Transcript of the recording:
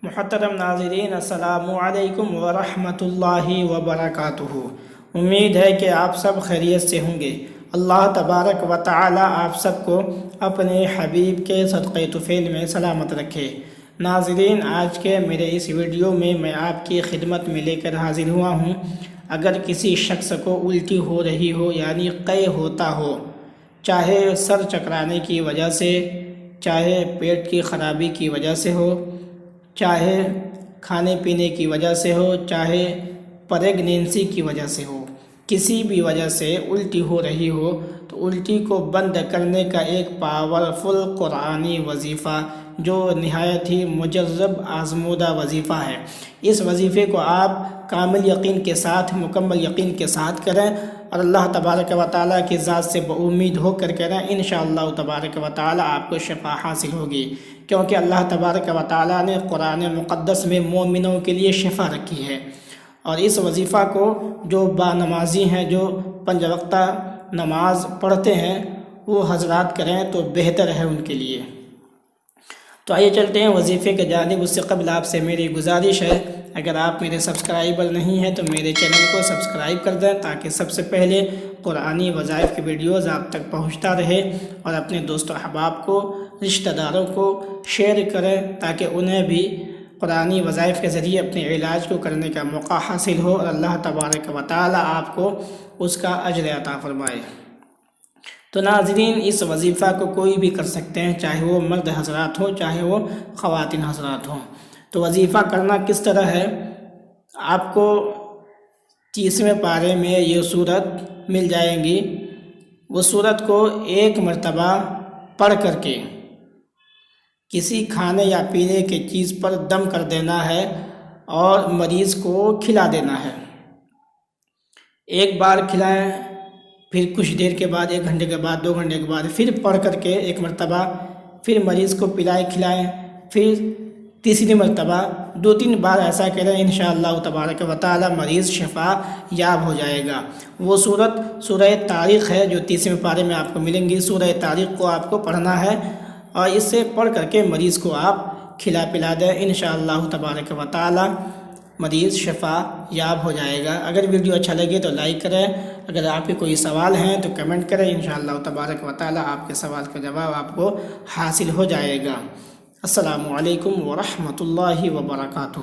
محترم ناظرین، السلام علیکم ورحمۃ اللہ وبرکاتہ۔ امید ہے کہ آپ سب خیریت سے ہوں گے۔ اللہ تبارک و تعالی آپ سب کو اپنے حبیب کے صدقہ طفیل میں سلامت رکھے۔ ناظرین، آج کے میرے اس ویڈیو میں آپ کی خدمت میں لے کر حاضر ہوا ہوں۔ اگر کسی شخص کو الٹی ہو رہی ہو یعنی قے ہوتا ہو، چاہے سر چکرانے کی وجہ سے، چاہے پیٹ کی خرابی کی وجہ سے ہو، چاہے کھانے پینے کی وجہ سے ہو، چاہے پریگنینسی کی وجہ سے ہو، کسی بھی وجہ سے الٹی ہو رہی ہو تو الٹی کو بند کرنے کا ایک پاورفل قرآنی وظیفہ جو نہایت ہی مجرب آزمودہ وظیفہ ہے، اس وظیفے کو آپ کامل یقین کے ساتھ، مکمل یقین کے ساتھ کریں اور اللہ تبارک و تعالیٰ کی ذات سے بامید ہو کر کریں۔ انشاءاللہ تبارک و تعالیٰ آپ کو شفا حاصل ہوگی، کیونکہ اللہ تبارک و تعالیٰ نے قرآن مقدس میں مومنوں کے لیے شفا رکھی ہے۔ اور اس وظیفہ کو جو با نمازی ہیں، جو 5 وقتہ نماز پڑھتے ہیں، وہ حضرات کریں تو بہتر ہے ان کے لیے۔ تو آئیے چلتے ہیں وظیفے کے جانب۔ اس سے قبل آپ سے میری گزارش ہے، اگر آپ میرے سبسکرائبر نہیں ہیں تو میرے چینل کو سبسکرائب کر دیں تاکہ سب سے پہلے قرآنی وظائف کی ویڈیوز آپ تک پہنچتا رہے، اور اپنے دوست و احباب کو، رشتہ داروں کو شیئر کریں تاکہ انہیں بھی قرآنی وظائف کے ذریعے اپنے علاج کو کرنے کا موقع حاصل ہو اور اللہ تبارک و تعالی آپ کو اس کا اجر عطا فرمائے۔ تو ناظرین، اس وظیفہ کو کوئی بھی کر سکتے ہیں، چاہے وہ مرد حضرات ہوں، چاہے وہ خواتین حضرات ہوں۔ تو وظیفہ کرنا کس طرح ہے، آپ کو 30ویں پارے میں یہ صورت مل جائیں گی۔ وہ صورت کو 1 مرتبہ پڑھ کر کے کسی کھانے یا پینے کی چیز پر دم کر دینا ہے اور مریض کو کھلا دینا ہے۔ ایک بار کھلائیں، پھر کچھ دیر کے بعد، 1 گھنٹے کے بعد، 2 گھنٹے کے بعد پھر پڑھ کر کے 1 مرتبہ، پھر مریض کو پلائیں کھلائیں، پھر تیسری مرتبہ 2-3 بار ایسا کریں، انشاءاللہ تبارک و تعالی مریض شفا یاب ہو جائے گا۔ وہ صورت سورہ طارق ہے جو 30ویں پارے میں آپ کو ملیں گی۔ سورہ طارق کو آپ کو پڑھنا ہے اور اس سے پڑھ کر کے مریض کو آپ کھلا پلا دیں، انشاءاللہ تبارک و تعالی مریض شفا یاب ہو جائے گا۔ اگر ویڈیو اچھا لگے تو لائک کریں، اگر آپ کے کوئی سوال ہیں تو کمنٹ کریں، انشاءاللہ تبارک و تعالی آپ کے سوال کا جواب آپ کو حاصل ہو جائے گا۔ السلام علیکم ورحمۃ اللہ وبرکاتہ۔